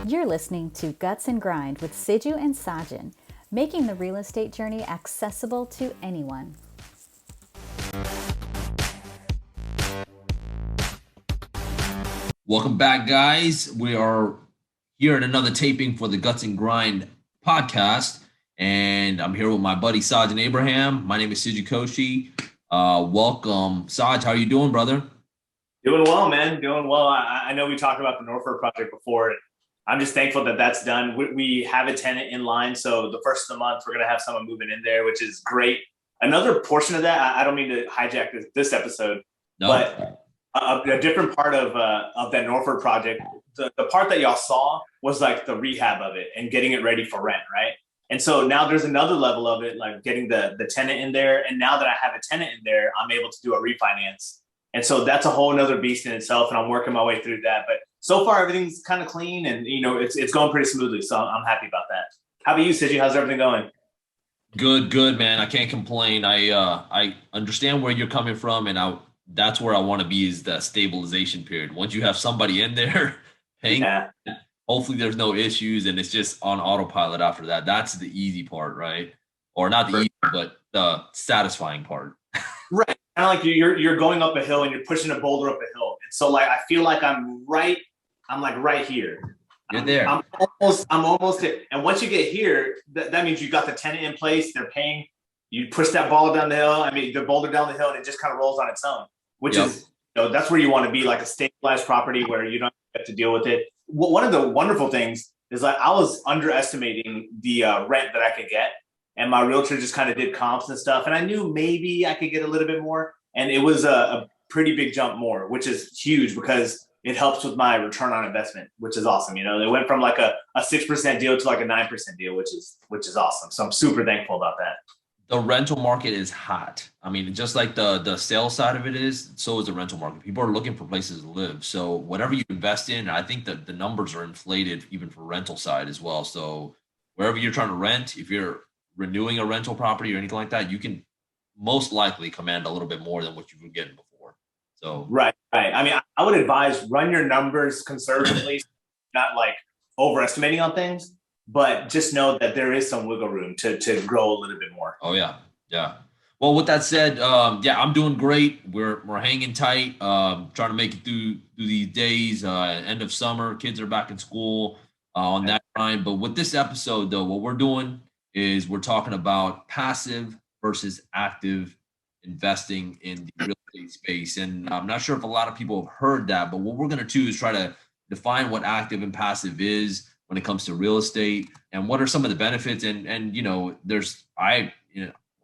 You're listening to Guts and Grind with Siju and Sajin, making the real estate journey accessible to anyone. Welcome back, guys. We are here at another taping for the Guts and Grind podcast, and I'm here with my buddy Sajin Abraham. My name is Siju Koshi. Welcome, Saj. How are you doing, brother? Doing well, man. Doing well. I know we talked about the Norfolk project before. I'm just thankful that that's done. We have a tenant in line, so the first of the month we're gonna have someone moving in there, which is great. Another portion of that, I don't mean to hijack this episode, but a different part of that Norfolk project, the part that y'all saw was like the rehab of it and getting it ready for rent, right? And so now there's another level of it, like getting the tenant in there. And now that I have a tenant in there, I'm able to do a refinance. And so that's a whole nother beast in itself, and I'm working my way through that. But so far, everything's kind of clean, and it's going pretty smoothly. So I'm happy about that. How about you, Siji? How's everything going? Good, man. I can't complain. I understand where you're coming from, and that's where I want to be, is that stabilization period. Once you have somebody in there paying, hopefully there's no issues, and it's just on autopilot after that. That's the easy part, right? Or not the easy, but the satisfying part. Right. Kind of like you're going up a hill and you're pushing a boulder up a hill. And so like I feel like I'm right here. You're there. I'm almost there. And once you get here, that means you got the tenant in place, they're paying, you push that ball down the hill, the boulder down the hill, and it just kind of rolls on its own, which is, that's where you want to be, like a stabilized property where you don't have to deal with it. One of the wonderful things is like I was underestimating the rent that I could get. And my realtor just kind of did comps and stuff. And I knew maybe I could get a little bit more. And it was a pretty big jump more, which is huge because it helps with my return on investment, which is awesome. It went from like a 6% deal to like a 9% deal, which is awesome. So I'm super thankful about that. The rental market is hot. I mean, just like the sales side of it is, so is the rental market. People are looking for places to live. So whatever you invest in, I think that the numbers are inflated even for rental side as well. So wherever you're trying to rent, if you're renewing a rental property or anything like that, you can most likely command a little bit more than what you were getting before. So right. I mean, I would advise run your numbers conservatively, not like overestimating on things, but just know that there is some wiggle room to grow a little bit more. Oh yeah. Well, with that said, I'm doing great. We're hanging tight, trying to make it through these days. End of summer, kids are back in school on that grind. But with this episode, though, what we're doing is we're talking about passive versus active investing in the real estate space. And I'm not sure if a lot of people have heard that, but what we're going to do is try to define what active and passive is when it comes to real estate and what are some of the benefits. And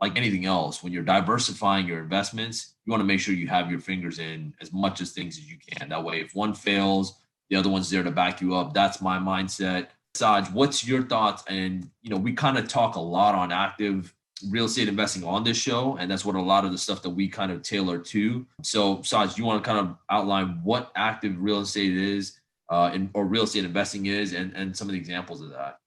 like anything else, when you're diversifying your investments, you want to make sure you have your fingers in as much as things as you can. That way, if one fails, the other one's there to back you up. That's my mindset. Saj, what's your thoughts? And, we kind of talk a lot on active real estate investing on this show, and that's what a lot of the stuff that we kind of tailor to. So, Saj, you want to kind of outline what active real estate is or real estate investing is and some of the examples of that?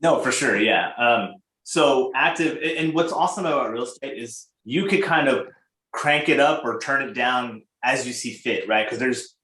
No, for sure. Yeah. So active, and what's awesome about real estate is you could kind of crank it up or turn it down as you see fit, right? Because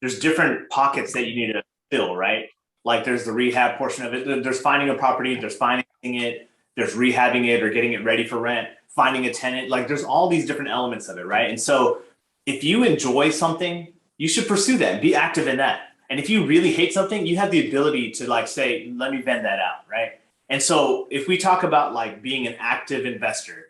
there's different pockets that you need to fill, right? Like there's the rehab portion of it. There's finding a property, there's financing it, there's rehabbing it or getting it ready for rent, finding a tenant. Like there's all these different elements of it, right? And so if you enjoy something, you should pursue that and be active in that. And if you really hate something, you have the ability to like say, let me vend that out, right? And so if we talk about like being an active investor,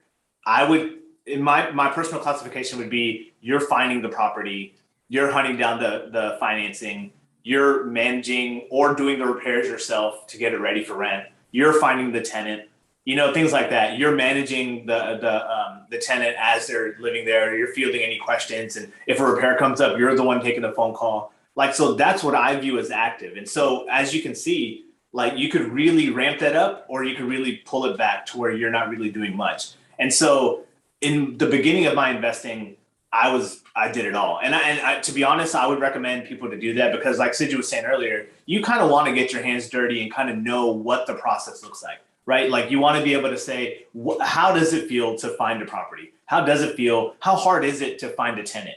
I would, in my personal classification would be you're finding the property, you're hunting down the financing, you're managing or doing the repairs yourself to get it ready for rent. You're finding the tenant, things like that. You're managing the tenant as they're living there. You're fielding any questions. And if a repair comes up, you're the one taking the phone call. Like, so that's what I view as active. And so as you can see, like you could really ramp that up or you could really pull it back to where you're not really doing much. And so in the beginning of my investing, I did it all. And I, to be honest, I would recommend people to do that because like Siju was saying earlier, you kind of want to get your hands dirty and kind of know what the process looks like, right? Like you want to be able to say, how does it feel to find a property? How does it feel? How hard is it to find a tenant?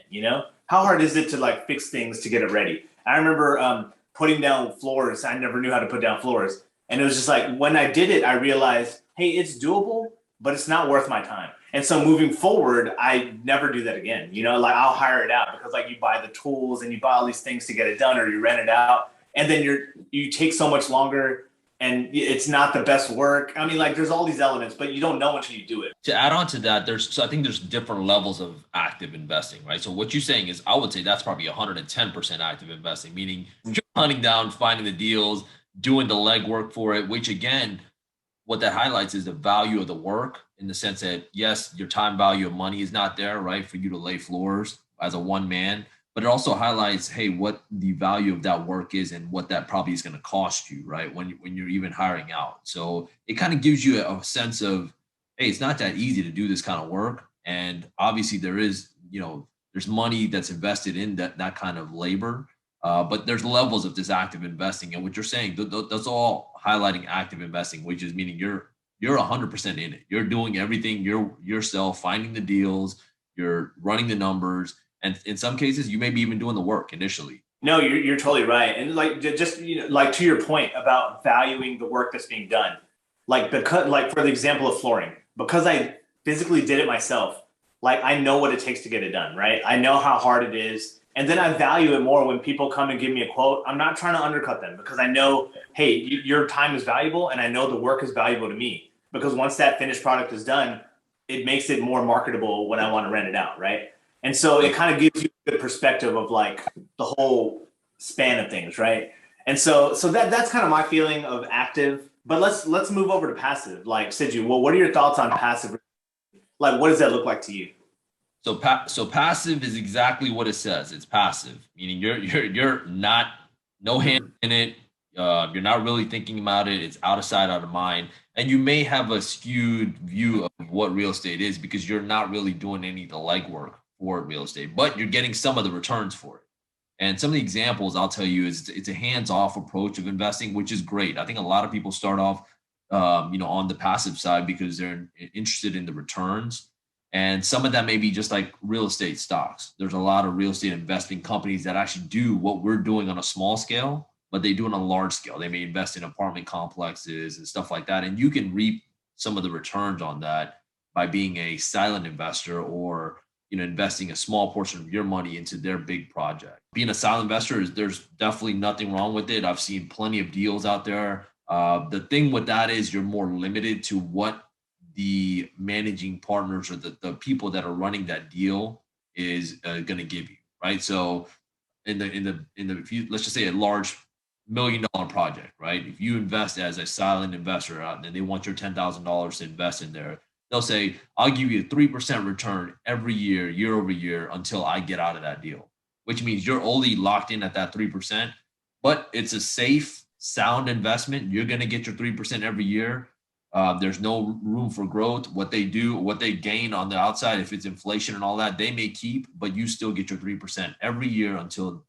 How hard is it to like fix things to get it ready? I remember putting down floors. I never knew how to put down floors. And it was just like, when I did it, I realized, hey, it's doable, but it's not worth my time. And so moving forward, I never do that again. You know, like I'll hire it out, because like you buy the tools and you buy all these things to get it done, or you rent it out. And then you take so much longer, and it's not the best work. I mean, like there's all these elements, but you don't know until you do it. To add on to that, I think there's different levels of active investing, right? So what you're saying is, I would say that's probably 110% active investing, meaning you're hunting down, finding the deals, doing the legwork for it, which again, what that highlights is the value of the work, in the sense that yes, your time value of money is not there, right, for you to lay floors as a one man, but it also highlights, hey, what the value of that work is and what that probably is going to cost you, right, when you're even hiring out. So it kind of gives you a sense of, hey, it's not that easy to do this kind of work, and obviously there is, there's money that's invested in that kind of labor. But there's levels of this active investing, and what you're saying, that's all highlighting active investing, which is meaning you're 100% in it. You're doing everything yourself, finding the deals, you're running the numbers, and in some cases, you may be even doing the work initially. No, you're totally right. And like, just, like to your point about valuing the work that's being done, like, because, like, for the example of flooring, because I physically did it myself, like I know what it takes to get it done, right? I know how hard it is. And then I value it more when people come and give me a quote. I'm not trying to undercut them, because I know, hey, your time is valuable, and I know the work is valuable to me, because once that finished product is done, it makes it more marketable when I want to rent it out, right? And so it kind of gives you a good perspective of like the whole span of things, right? And so that's kind of my feeling of active. But let's move over to passive. Like, Siju, well, what are your thoughts on passive? Like, what does that look like to you? So passive is exactly what it says. It's passive, meaning you're not, no hand in it. You're not really thinking about it. It's out of sight, out of mind. And you may have a skewed view of what real estate is, because you're not really doing any of the legwork for real estate, but you're getting some of the returns for it. And some of the examples I'll tell you is, it's a hands-off approach of investing, which is great. I think a lot of people start off, on the passive side because they're interested in the returns. And some of that may be just like real estate stocks. There's a lot of real estate investing companies that actually do what we're doing on a small scale, but they do it on a large scale. They may invest in apartment complexes and stuff like that. And you can reap some of the returns on that by being a silent investor, or investing a small portion of your money into their big project. Being a silent investor, there's definitely nothing wrong with it. I've seen plenty of deals out there. The thing with that is you're more limited to what the managing partners, or the people that are running that deal, is going to give you, right? So if you, let's just say a large $1 million project, right? If you invest as a silent investor and they want your $10,000 to invest in there, they'll say, I'll give you a 3% return every year, year over year, until I get out of that deal, which means you're only locked in at that 3%, but it's a safe, sound investment. You're going to get your 3% every year. There's no room for growth. What they gain on the outside, if it's inflation and all that, they may keep, but you still get your 3% every year until,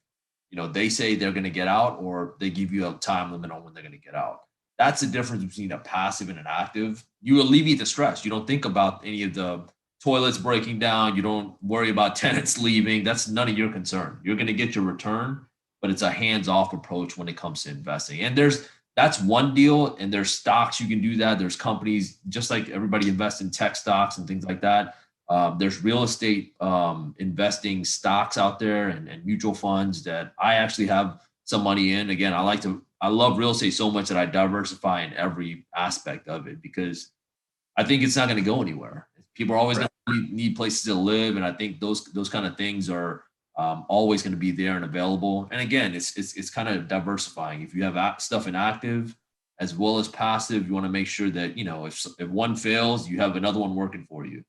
they say they're going to get out, or they give you a time limit on when they're going to get out. That's the difference between a passive and an active. You alleviate the stress. You don't think about any of the toilets breaking down. You don't worry about tenants leaving. That's none of your concern. You're going to get your return, but it's a hands-off approach when it comes to investing. And that's one deal, and there's stocks you can do that. There's companies, just like everybody invests in tech stocks and things like that. There's real estate investing stocks out there, and mutual funds that I actually have some money in. Again, I love real estate so much that I diversify in every aspect of it, because I think it's not going to go anywhere. People are always going to need places to live, and I think those kind of things are always going to be there and available. And again, it's kind of diversifying. If you have stuff in active as well as passive, you want to make sure that if one fails, you have another one working for you.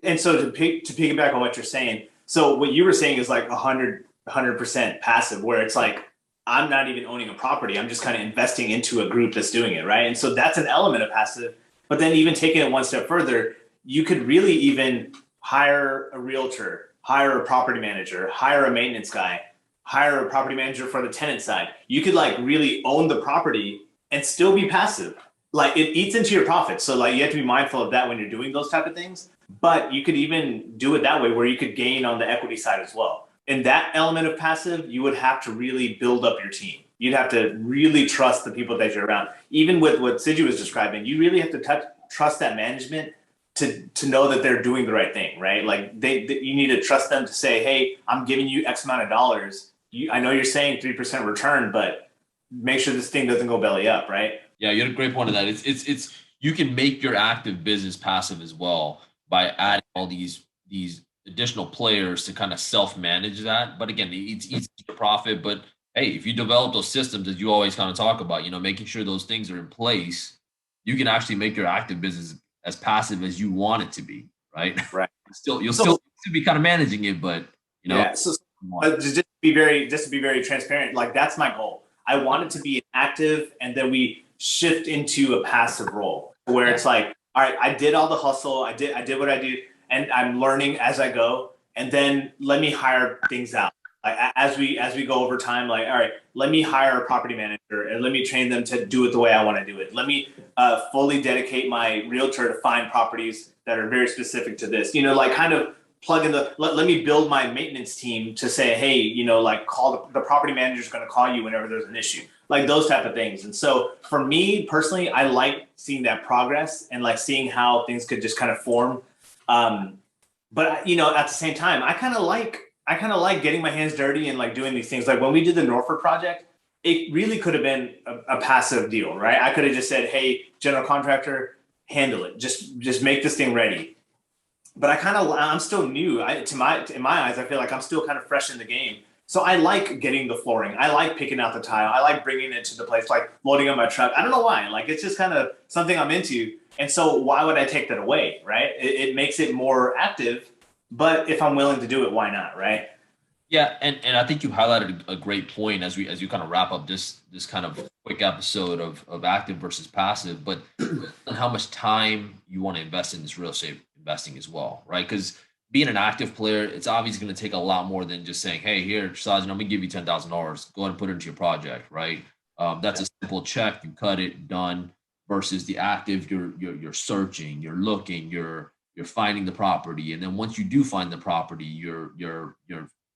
And so to piggyback on what you're saying, so what you were saying is like 100% passive, where it's like, I'm not even owning a property. I'm just kind of investing into a group that's doing it, right? And so that's an element of passive. But then even taking it one step further, you could really even hire a realtor, hire a property manager, hire a maintenance guy, hire a property manager for the tenant side. You could like really own the property and still be passive. Like, it eats into your profits. So like, you have to be mindful of that when you're doing those type of things. But you could even do it that way, where you could gain on the equity side as well. In that element of passive, you would have to really build up your team. You'd have to really trust the people that you're around. Even with what Siju was describing, you really have to trust that management to know that they're doing the right thing, right? Like you need to trust them to say, hey, I'm giving you X amount of dollars. I know you're saying 3% return, but make sure this thing doesn't go belly up, right? Yeah, you had a great point of that. It's you can make your active business passive as well by adding all these additional players to kind of self-manage that. But again, it's easy to profit. But hey, if you develop those systems that you always kind of talk about, making sure those things are in place, you can actually make your active business as passive as you want it to be, right? Right. You'll still be kind of managing it, but yeah. So just to be very transparent, like that's my goal. I want it to be active, and then we shift into a passive role where it's like, all right, I did all the hustle, I did what I did, and I'm learning as I go, and then let me hire things out. Like as we go over time, like, all right, let me hire a property manager and let me train them to do it the way I want to do it. Let me fully dedicate my realtor to find properties that are very specific to this. Like kind of plug in let me build my maintenance team to say, hey, like call the property manager is going to call you whenever there's an issue, like those type of things. And so for me personally, I like seeing that progress and like seeing how things could just kind of form. But at the same time, I kind of like getting my hands dirty and like doing these things. Like when we did the Norfolk project, it really could have been a passive deal, right? I could have just said, hey, general contractor, handle it. Just make this thing ready. But I'm still new. In my eyes, I feel like I'm still kind of fresh in the game. So I like getting the flooring. I like picking out the tile. I like bringing it to the place, like loading up my truck. I don't know why. Like it's just kind of something I'm into. And so why would I take that away, right? It makes it more active. But if I'm willing to do it, why not, right? Yeah, and I think you highlighted a great point as you kind of wrap up this kind of quick episode of active versus passive, but how much time you want to invest in this real estate investing as well, right? Because being an active player, it's obviously going to take a lot more than just saying, hey, here, Sajin, I'm going to give you $10,000. Go ahead and put it into your project, right? That's a simple check. You cut it, done. Versus the active, you're searching, you're looking, you're finding the property, and then once you do find the property, you're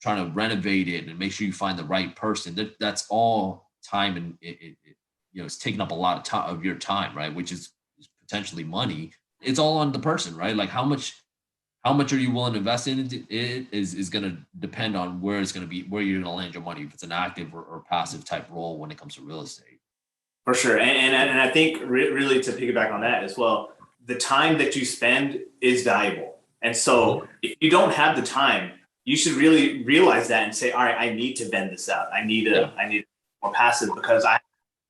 trying to renovate it and make sure you find the right person. That's all time, and it's taking up a lot of time of your time, right? Which is potentially money. It's all on the person, right? Like how much are you willing to invest in it is going to depend on where it's going to be, where you're going to land your money, if it's an active or passive type role when it comes to real estate. For sure. And I think really to piggyback on that as well, the time that you spend is valuable. And so if you don't have the time, you should really realize that and say, all right, I need to vend this out. I need more passive because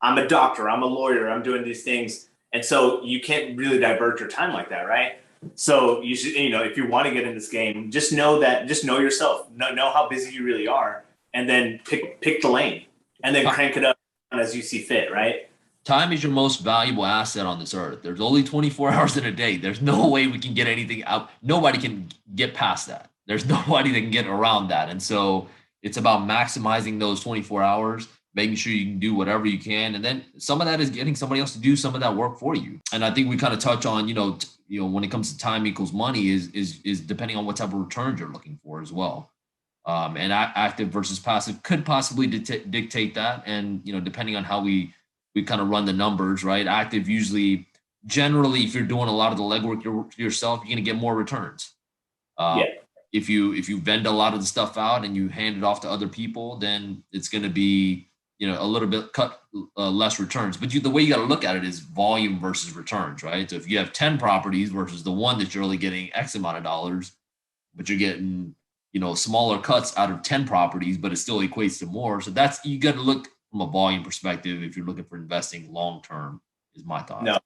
I'm a doctor, I'm a lawyer, I'm doing these things. And so you can't really divert your time like that, right? So you should, if you want to get in this game, just know yourself, know how busy you really are, and then pick the lane and then crank it up as you see fit, right? Time is your most valuable asset on this earth. There's only 24 hours in a day. There's no way we can get anything out. Nobody can get past that. There's nobody that can get around that. And so it's about maximizing those 24 hours, making sure you can do whatever you can. And then some of that is getting somebody else to do some of that work for you. And I think we kind of touch on, when it comes to time equals money is depending on what type of returns you're looking for as well. And active versus passive could possibly dictate that. And, depending on how we kind of run the numbers, right? Active generally, if you're doing a lot of the legwork yourself, you're going to get more returns. If you vend a lot of the stuff out and you hand it off to other people, then it's going to be, a little bit less returns. But the way you got to look at it is volume versus returns, right? So if you have 10 properties versus the one that you're only getting X amount of dollars, but you're getting smaller cuts out of 10 properties, but it still equates to more. So you got to look from a volume perspective if you're looking for investing long-term is my thought. No,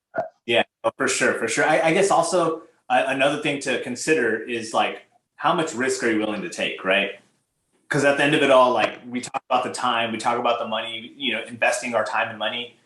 yeah, for sure. I guess also another thing to consider is like, how much risk are you willing to take, right? Because at the end of it all, like we talk about the time, we talk about the money, investing our time and money.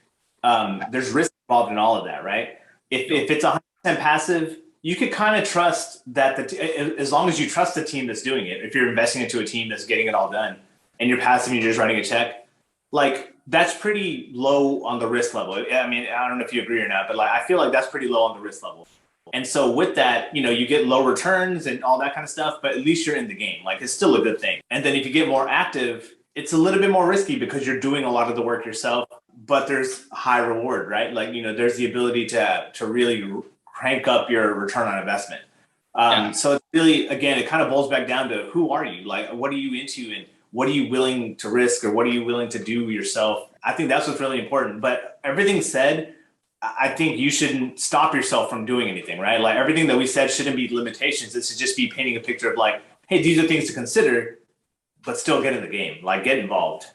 There's risk involved in all of that, right? If it's 100% passive, you could kind of trust that as long as you trust the team that's doing it. If you're investing into a team that's getting it all done, and you're passive and you're just writing a check, like that's pretty low on the risk level. I mean, I don't know if you agree or not, but like I feel like that's pretty low on the risk level. And so with that, you get low returns and all that kind of stuff, but at least you're in the game. Like it's still a good thing. And then if you get more active, it's a little bit more risky because you're doing a lot of the work yourself, but there's high reward, right? Like, there's the ability to really crank up your return on investment. So it's really, again, it kind of boils back down to who are you? Like, what are you into, and what are you willing to risk, or what are you willing to do yourself? I think that's what's really important. But everything said, I think you shouldn't stop yourself from doing anything, right? Like, everything that we said shouldn't be limitations. It should just be painting a picture of like, hey, these are things to consider, but still get in the game, like get involved.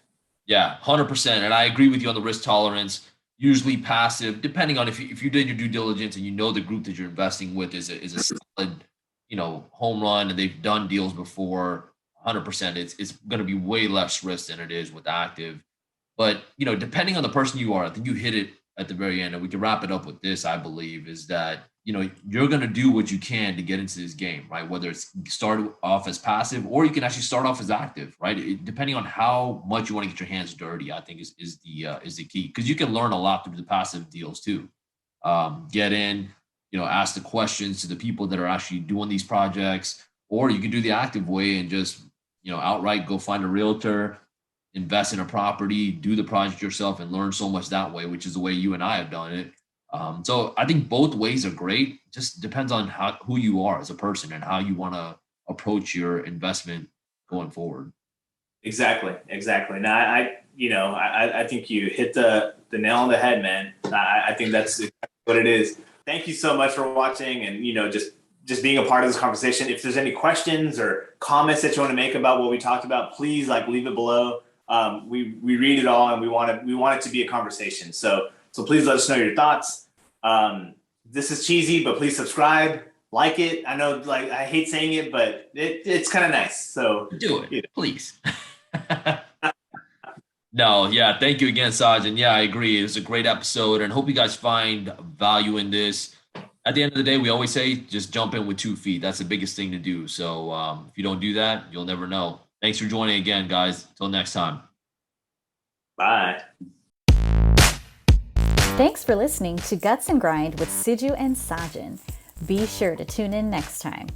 Yeah, 100%. And I agree with you on the risk tolerance. Usually passive, depending on if you did your due diligence and you know the group that you're investing with is a solid, home run, and they've done deals before. 100%, it's going to be way less risk than it is with active. But depending on the person you are, I think you hit it at the very end, and we can wrap it up with this. I believe is that you're going to do what you can to get into this game, right? Whether it's start off as passive, or you can actually start off as active, right? Depending on how much you want to get your hands dirty, I think is the key, because you can learn a lot through the passive deals too. Get in, ask the questions to the people that are actually doing these projects, or you can do the active way and just outright go find a realtor, invest in a property, do the project yourself, and learn so much that way, which is the way you and I have done it. So I think both ways are great. Just depends on who you are as a person and how you want to approach your investment going forward. Exactly. Now, I think you hit the nail on the head, man. I think that's exactly what it is. Thank you so much for watching, and just being a part of this conversation. If there's any questions or comments that you want to make about what we talked about, please leave it below. We read it all, and we want it to be a conversation. So please let us know your thoughts. This is cheesy, but please subscribe, like it. I know, I hate saying it, but it's kind of nice. So do it, please. No, yeah, thank you again, Saj. And yeah, I agree. It was a great episode, and hope you guys find value in this. At the end of the day, we always say just jump in with 2 feet. That's the biggest thing to do. So if you don't do that, you'll never know. Thanks for joining again, guys. Till next time. Bye. Thanks for listening to Guts and Grind with Siju and Sajin. Be sure to tune in next time.